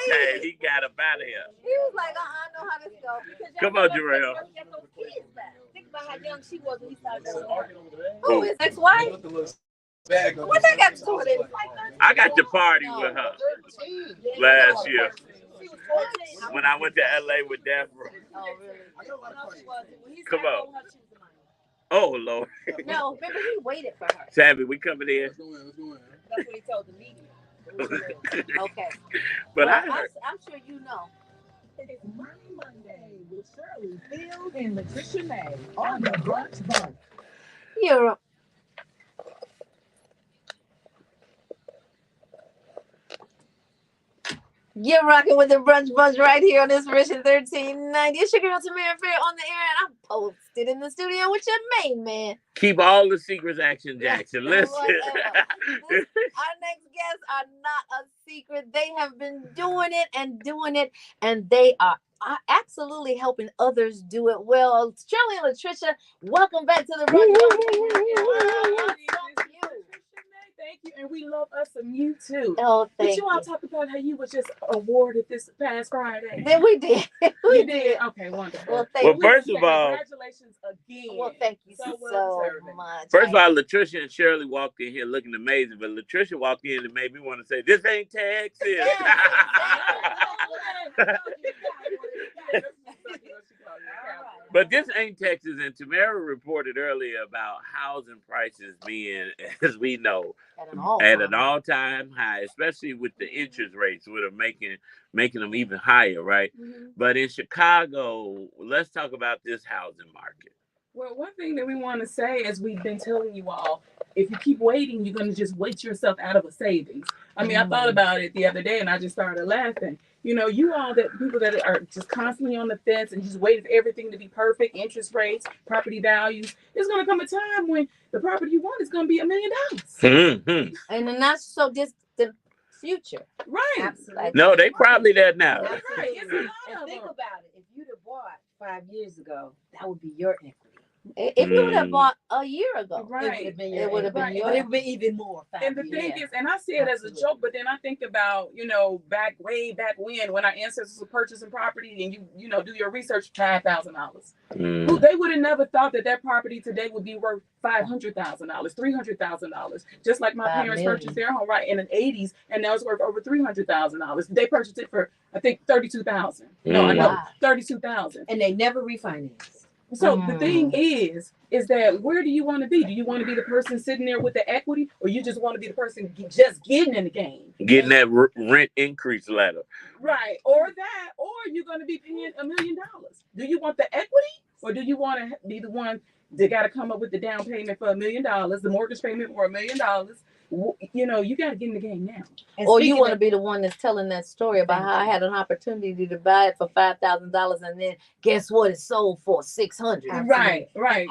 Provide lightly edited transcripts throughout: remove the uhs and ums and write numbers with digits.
came. He got up out of here. He was like, I know how this goes. Come on, Jarrell. Think about how young she was when he started doing her. Who, his ex-wife? What they got to do with it? I got to party with her last year when I went to LA with Deborah. Oh, really? Come on. Oh, Lord. No, remember he waited for her. Sammy, we coming in. That's what he told the media. Okay. But well, I'm sure you know. It's Monday with Shirley Fields and Letitia May on the Brunch Bunch. You're You're rocking with the Brunch Bunch right here on Inspiration 1390. It's your girl Tamara Fair on the air, and I'm posted in the studio with your main man. Keep all the secrets, Action Jackson. Listen. Our next guests are not a secret. They have been doing it, and they are absolutely helping others do it well. Shirley and Latricia, welcome back to the Brunch Bunch. Thank you, and we love us some you too. Oh, thank you. Did you all talk about how you were just awarded this past Friday? Then we did. We did. Okay, wonderful. Well, thank you. First of all, congratulations again. Well, thank you so much. First of all, Latricia and Shirley walked in here looking amazing, but Latricia walked in and made me want to say, "This ain't Texas." But this ain't Texas, and Tamara reported earlier about housing prices being, as we know, at an all-time high, especially with the interest rates, which are making them even higher, right? Mm-hmm. But in Chicago, let's talk about this housing market. Well, one thing that we want to say, as we've been telling you all, if you keep waiting, you're going to just wait yourself out of a savings. I mean, I thought about it the other day, and I just started laughing. You know, you all that people that are just constantly on the fence and just waiting for everything to be perfect, interest rates, property values. There's going to come a time when the property you want is going to be $1 million. Mm-hmm. And then that's so distant future. Right. Absolutely. No, they probably there now. That's right. And think about it. If you'd have bought 5 years ago, that would be your equity. If you would have bought a year ago, right, it would have been your, but it would be even more. And the thing is, and I say it as a joke, but then I think about, way back when our ancestors were purchasing property, and you do your research, $5,000. They would have never thought that property today would be worth $500,000, $300,000. Just like my parents purchased their home right in the '80s, and now it's worth over $300,000. They purchased it for, I think, $32,000. No, I know, $32,000, and they never refinanced. So the thing is that where do you want to be? Do you want to be the person sitting there with the equity, or you just want to be the person just getting in the game? Getting that rent increase ladder. Right. Or you're going to be paying $1 million. Do you want the equity, or do you want to be the one that got to come up with the down payment for $1 million, the mortgage payment for $1 million? You got to get in the game now. And or you want to be the one that's telling that story about how I had an opportunity to buy it for $5,000, and then guess what? It sold for $600. Right. I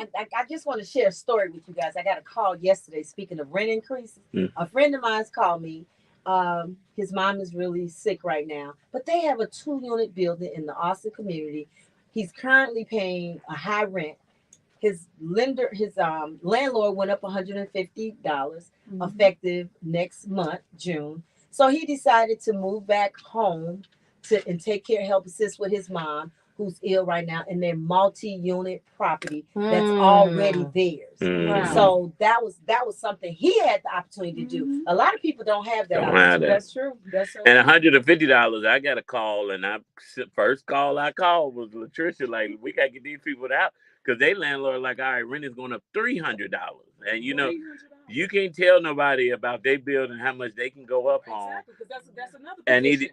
just want to share a story with you guys. I got a call yesterday. Speaking of rent increases, a friend of mine's called me. His mom is really sick right now, but they have a 2-unit building in the Austin community. He's currently paying a high rent. His landlord went up $150 effective next month, June. So he decided to move back home and help assist with his mom, who's ill right now, in their multi-unit property that's already theirs. Wow. So that was something he had the opportunity to do. A lot of people don't have that opportunity. That's true. And $150, I got a call, and first call I called was Latricia, like, we got to get these people out. Because they landlord like, all right, rent is going up $300. And, you can't tell nobody about their building how much they can go up on. Exactly, because that's another position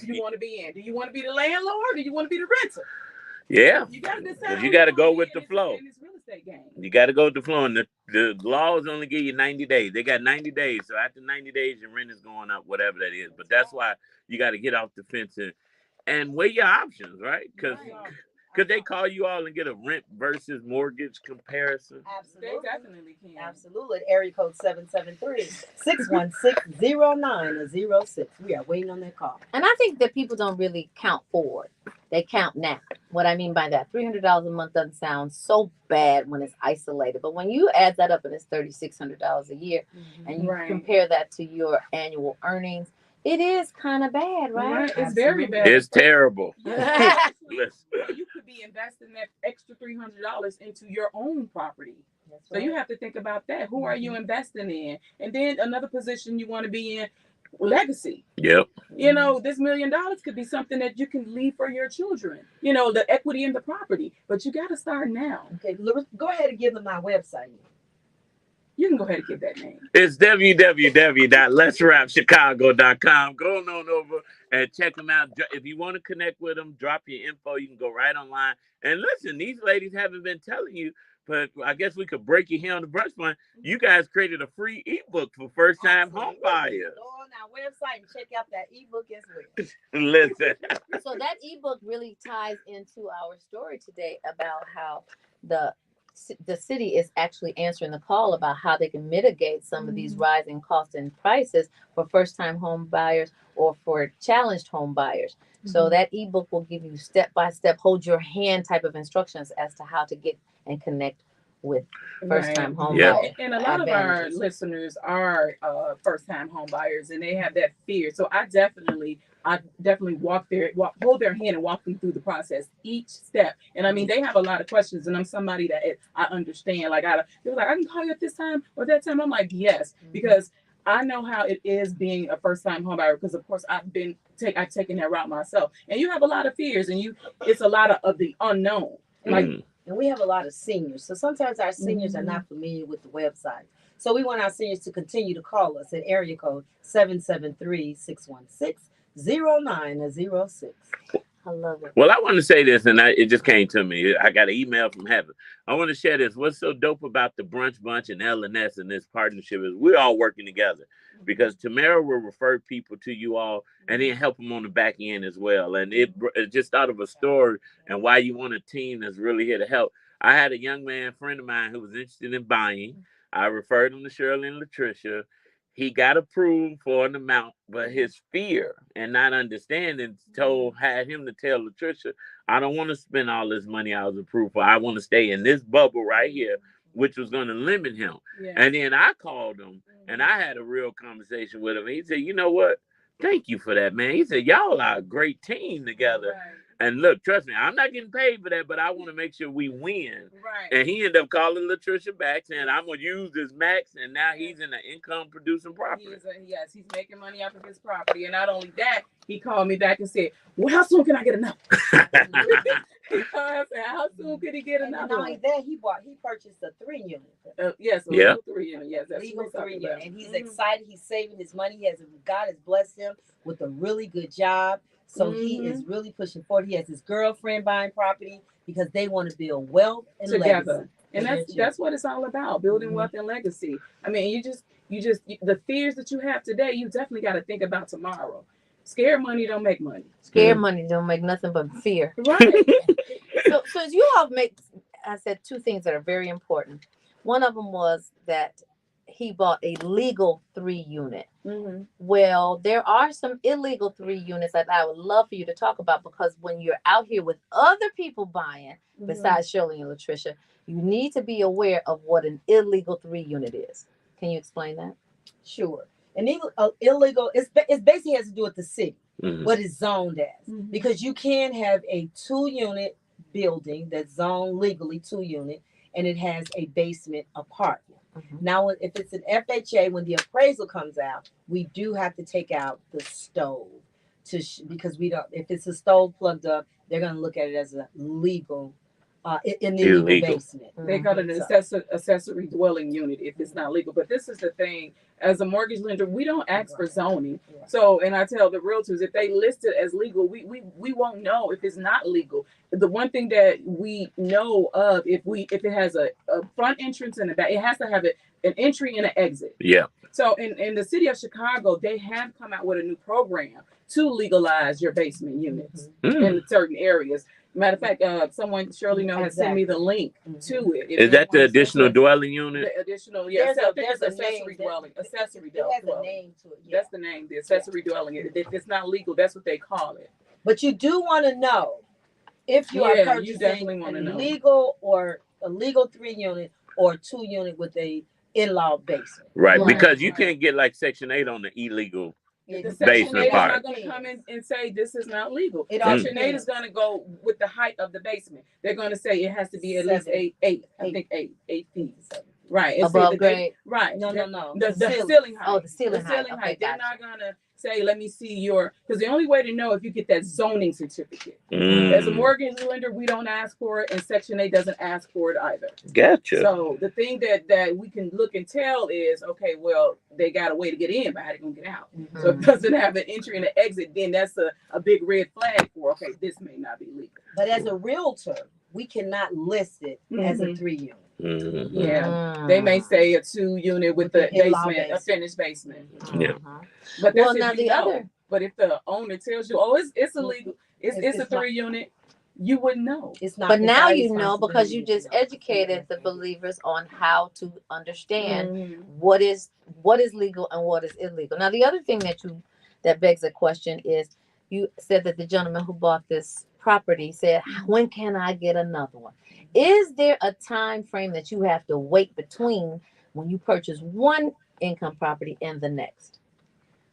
you want to be in. Do you want to be the landlord, or do you want to be the renter? Yeah. You got to decide. You got to go with the flow. In this real estate game. You got to go with the flow. And the laws only give you 90 days. They got 90 days. So after 90 days, your rent is going up, whatever that is. But that's why you got to get off the fence and weigh your options, right? Because... Could they call you all and get a rent versus mortgage comparison? Absolutely. They definitely can. Absolutely. Area code 773-616-0906. We are waiting on that call. And I think that people don't really count forward. They count now. What I mean by that, $300 a month doesn't sound so bad when it's isolated. But when you add that up and it's $3,600 a year, and you compare that to your annual earnings, It is kind of bad, right? Right, it's very bad. It's terrible. Yeah. Listen. You could be investing that extra $300 into your own property. That's So you right. have to think about that. Who are you investing in? And then another position you want to be in, legacy. Yep. You know, this $1 million could be something that you can leave for your children. You know, the equity in the property. But you got to start now. Okay, Larissa, go ahead and give them my website. You can go ahead and get that name. It's www.letsrapchicago.com. Go on over and check them out. If you want to connect with them, drop your info. You can go right online. And listen, these ladies haven't been telling you, but I guess we could break it here on the brunch one. You guys created a free ebook for first-time home buyers. Go on our website and check out that ebook as well. Listen. So that ebook really ties into our story today about how the city is actually answering the call about how they can mitigate some of these rising costs and prices for first-time home buyers or for challenged home buyers. So that ebook will give you step-by-step, hold your hand type of instructions as to how to get and connect with first-time home buyers. And a lot of our listeners are first-time home buyers, and they have that fear. So I definitely hold their hand and walk them through the process, each step. And I mean, they have a lot of questions, and I'm somebody that I understand. Like they're like, I can call you at this time or that time. I'm like, yes, because I know how it is being a first-time home buyer, because of course I've taken that route myself. And you have a lot of fears, and it's a lot of the unknown. Like, and we have a lot of seniors. So sometimes our seniors are not familiar with the website. So we want our seniors to continue to call us at area code 773-616-0906. I love it. Well, I want to say this, and it just came to me. I got an email from heaven. I want to share this. What's so dope about the Brunch Bunch and LNS and this partnership is we're all working together, because Tamara will refer people to you all and then help them on the back end as well. And it just thought of a story and why you want a team that's really here to help. I had a young man, friend of mine, who was interested in buying. I referred him to Shirley and Latricia. He got approved for an amount, but his fear and not understanding had him to tell Latricia, I don't want to spend all this money I was approved for. I want to stay in this bubble right here, which was going to limit him. Yeah. And then I called him and I had a real conversation with him. He said, you know what? Thank you for that, man. He said, y'all are a great team together. Right. And look, trust me, I'm not getting paid for that, but I want to make sure we win. Right. And he ended up calling Latricia back saying, I'm going to use this max. And now he's in an income producing property. Yes, he's making money off of his property. And not only that, he called me back and said, well, how soon can I get another? He called and said, how soon can he get another? And not only that, he purchased a 3-unit. Yes, a legal 3-unit. Yes, that's legal 3-unit. And he's excited. He's saving his money. God has blessed him with a really good job. So he is really pushing forward. He has his girlfriend buying property because they want to build wealth and together. Legacy. And that's what it's all about, building wealth and legacy. I mean, you just the fears that you have today, you definitely got to think about tomorrow. Scared money don't make money. Scared money don't make nothing but fear. Right. So you all I said 2 things that are very important. One of them was that he bought a legal 3-unit. Well, there are some illegal 3 units that I would love for you to talk about, because when you're out here with other people buying, besides Shirley and Latricia, you need to be aware of what an illegal 3-unit is. Can you explain that? Sure. An illegal, it basically has to do with the city, what it's zoned as. Because you can have a 2-unit building that's zoned legally 2-unit, and it has a basement apartment. Now, if it's an FHA, when the appraisal comes out, we do have to take out the stove because we don't. If it's a stove plugged up, they're going to look at it as a legal, illegal basement. They call it an accessory dwelling unit if it's not legal. But this is the thing: as a mortgage lender, we don't ask for zoning. So, and I tell the realtors, if they list it as legal, we won't know if it's not legal. The one thing that we know of, if it has a front entrance and a back, it has to have an entry and an exit. Yeah. So in the city of Chicago, they have come out with a new program to legalize your basement units in certain areas. Matter of fact, someone Shirley has sent me the link to it. Is that the additional dwelling unit? The additional, yes. There's accessory dwelling. Accessory dwelling. It has a name to it. That's the name. The accessory dwelling. If it's not legal, that's what they call it. But you do want to know if you are purchasing a legal 3-unit or 2-unit with a in-law basement. Right, because you can't get like Section 8 on the illegal The Section 8 is part. not going to come in and say this is not legal. It all Section 8 is going to go with the height of the basement. They're going to say it has to be at least eight feet. Right. Above grade. Right. No. The ceiling height. Oh, the ceiling height. Okay, They're gotcha. not going to say, let me see your, because the only way to know if you get that zoning certificate. Mm. As a mortgage lender, we don't ask for it, and Section 8 doesn't ask for it either. Gotcha. So the thing that we can look and tell is, okay, well, they got a way to get in, but how they gonna get out? Mm-hmm. So if it doesn't have an entry and an exit, then that's a big red flag for, okay, this may not be legal. But as a realtor, we cannot list it as a 3-unit. Mm-hmm. Yeah, they may say a 2-unit with the basement, a finished basement. Yeah. But that's Well, now the other. But if the owner tells you, oh, it's illegal, it's a 3-unit, you wouldn't know. It's not. But it's now our you know because you just responsibility. educated the believers on how to understand Mhm. what is legal and what is illegal. Now the other thing that begs a question is you said that the gentleman who bought this property said, when can I get another one? Is there a time frame that you have to wait between when you purchase one income property and the next?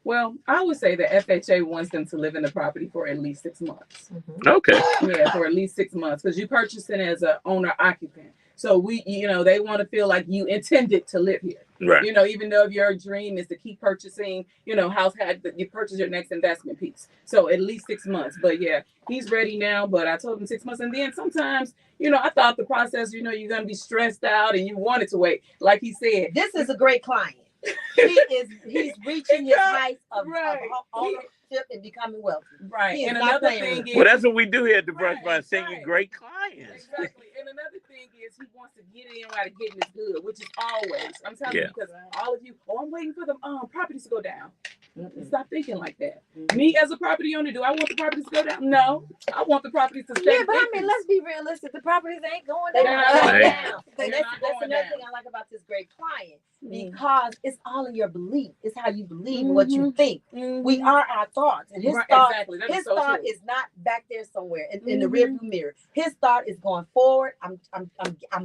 Well, I would say the FHA wants them to live in the property for at least 6 months. Mm-hmm. Okay. Yeah, for at least 6 months, because you purchased it as an owner occupant. So they want to feel like you intended to live here. Right. Even though your dream is to keep purchasing, house you purchase your next investment piece. So at least 6 months. But yeah, he's ready now. But I told him 6 months. And then sometimes, I thought the process, you're going to be stressed out and you wanted to wait. Like he said, This is a great client. He's reaching his height of ownership and becoming wealthy. Right. He is And not another playing thing with is, Well, that's what we do here at the Brush Right, Bar, send you right. great clients. exactly. And another thing is he wants to get in while the getting is good, which is always. I'm telling you, because all of you, I'm waiting for the properties to go down. Stop thinking like that. Me as a property owner, do I want the properties to go down? No. I want the properties to stay. Yeah, but I mean, let's be realistic. The properties ain't going They're down. not going Right. down. They're That's not another going down. thing I like about this great client Mhm. because it's all in your belief. It's how you believe and what you think. We Mhm. are our thoughts, and his Right, thought, exactly. That is his so thought true. is not back there somewhere in the Mhm. rearview mirror. His thought is going forward. I'm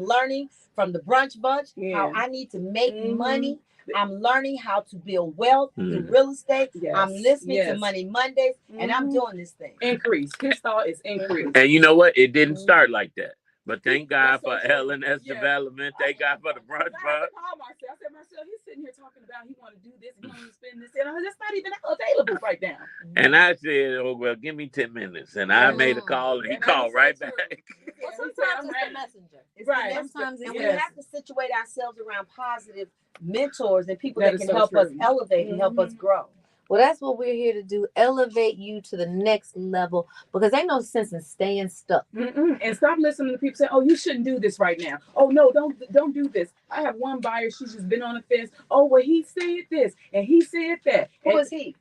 learning from the brunch bunch how I need to make Mhm. money. I'm learning how to build wealth in Mhm. real estate. Yes, I'm listening to yes. Money Mondays, and I'm Mhm. doing this thing. Increase. His thought is increase. And you know what? It didn't start like that. But thank God That's so for true. LNS Yeah. Development. Thank God for the Brunch I had Bar. to call Marcel. I said, Marcel, he's sitting here talking about he want to do this, he want to spend this, and that's not even available right now. And I said, oh, well, give me 10 minutes. And I made a call and he And that called is so right true. back. Well, He said, sometimes I'm it's ready. the messenger. It's Right. the messenger. Sometimes And it's we yes. have to situate ourselves around positive mentors and people That that is can so help us true. elevate and help us Mhm. grow. Well, that's what we're here to do. Elevate you to the next level because ain't no sense in staying stuck. And stop listening to people say, "Oh, you shouldn't do this right now." Oh no, don't do this. I have one buyer; she's just been on the fence. Oh, well, he said this and he said that. Who And is he?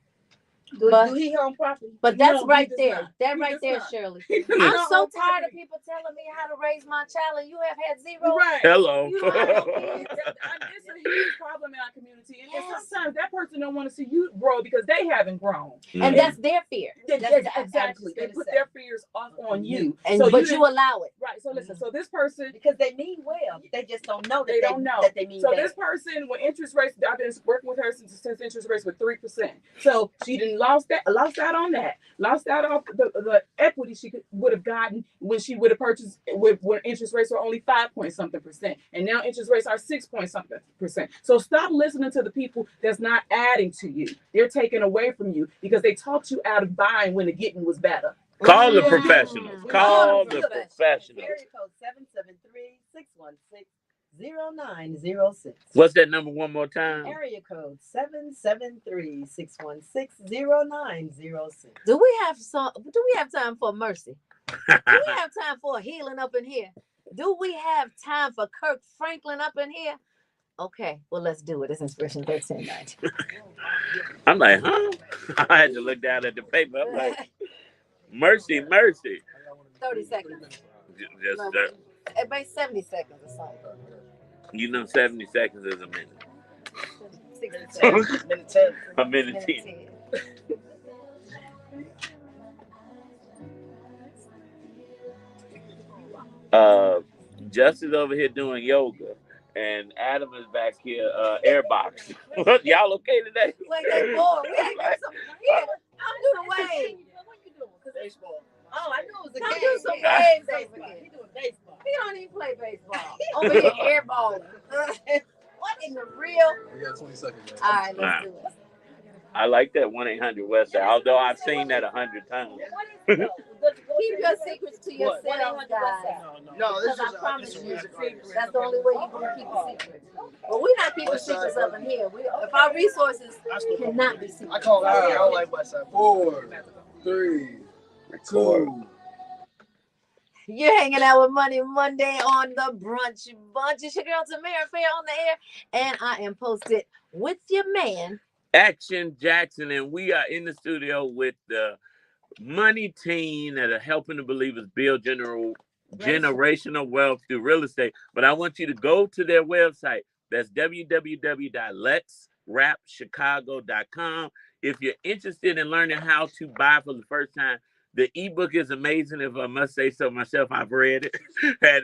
Do he own property? But that's No, right he does there. not. That He right does there, not. Shirley. He does I'm not so own tired of property. people telling me how to raise my child, and you have had zero. Right. Hello. You know, It's a huge problem in our community, and Yes. sometimes that person don't want to see you grow because they haven't grown. And that's their fear. Exactly. They put their fears off on you, so But you allow it. right. So listen. So this person. Because they mean well. They just don't know that They don't know. that they mean So bad. this person, when interest rates, I've been working with her since interest rates were 3%. So she didn't lost out on that, lost out on the equity she would have gotten when she would have purchased when interest rates were only 5-point-something%, and now interest rates are 6-point-something%. So stop listening to the people that's not adding to you. They're taking away from you because they talked you out of buying when the getting was better. Call the Mm. professionals. Call the professionals. Area code 773-616-0906. What's that number one more time? Area code 773-616-0906. Do we have time for mercy? Do we have time for a healing up in here? Do we have time for Kirk Franklin up in here? Okay, well, let's do it. It's Inspiration 1390. I'm like, huh? I had to look down at the paper. I'm like, mercy. 30 seconds. Just, Everybody 70 seconds or something. 70 seconds is a minute. 60 seconds. A minute Minute 10. 10. Justice over here doing yoga, And Adam is back here, airbox. Y'all okay today? Like they bored. We ain't got some. Yeah, come do the wave. Baseball. Oh, I knew it was a Come game. do some Yeah. waves over Baseball. here. He doing baseball. He don't even play baseball. Over here airballing. What in the real? We got 20 seconds. All right, let's Nah. do it. I like that 1-800-WESTSIDE, although I've seen that 100 times. Keep your secrets to What? yourselves, guys. No, this Because is I promise a you, music artist. that's the only way you're gonna keep a secret. But we're not keeping secrets up in here. If our resources cannot be secret. I call it. I don't like Westside. 4, 3, 2. You're hanging out with Money Monday on the Brunch Bunch. It's your girl Tamara Fair on the air, and I am posted with your man Action Jackson, and we are in the studio with the money team that are helping the believers build generational wealth through real estate. But I want you to go to their website. That's www.letsrapchicago.com. If you're interested in learning how to buy for the first time, the ebook is amazing. If I must say so myself, I've read it. And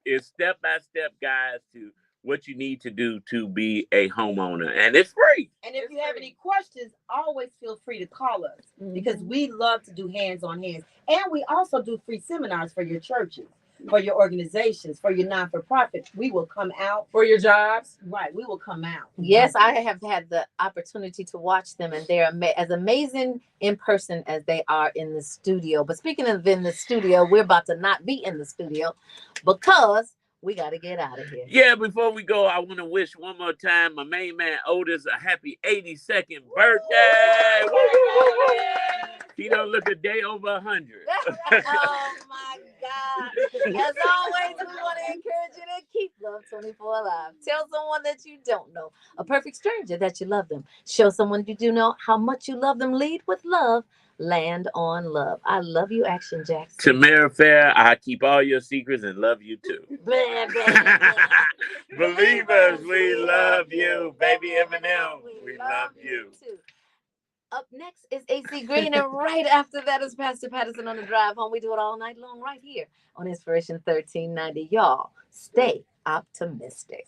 it's step-by-step guides to what you need to do to be a homeowner. And it's free. And if you have any questions, always feel free to call us because we love to do hands-on hands. And we also do free seminars for your churches, for your organizations, for your non-for-profit. We will come out. For your jobs. Right, we will come out. Yes, I have had the opportunity to watch them, and they're as amazing in person as they are in the studio. But speaking of in the studio, we're about to not be in the studio because we got to get out of here. Yeah, before we go, I want to wish one more time my main man Otis a happy 82nd birthday. Woo, woo, woo, woo. He don't look a day over 100. Oh my God. As always, we want to encourage you to keep Love 24 alive. Tell someone that you don't know, a perfect stranger, that you love them. Show someone you do know how much you love them. Lead with love. Land on love. I love you, Action Jackson. Tamara Fair, I keep all your secrets and love you too. Blah, blah, blah. Believers, we love you. Baby Eminem, we love you. Too. Up next is AC Green, and right after that is Pastor Patterson on the drive home. We do it all night long right here on Inspiration 1390. Y'all, stay optimistic.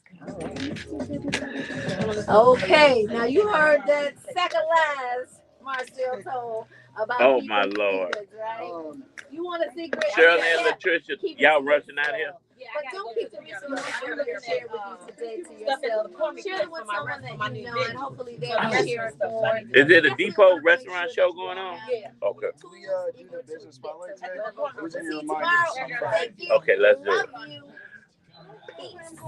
Okay, now you heard that second last Marcel told about Oh my Lord. Secrets, right? You want a secret? Shirley Yeah. and Latricia, Keep it y'all to rushing out yourself. here? But don't keep the resources I'm going to share with you today to yourself. Share it with someone that you know, and hopefully they'll be sharing for it. Is it a Depot restaurant show going on? Yeah. Okay. We do the business spotlight today. We See need you to remind tomorrow. you. Thank you. Okay, let's do it. Love you. Peace.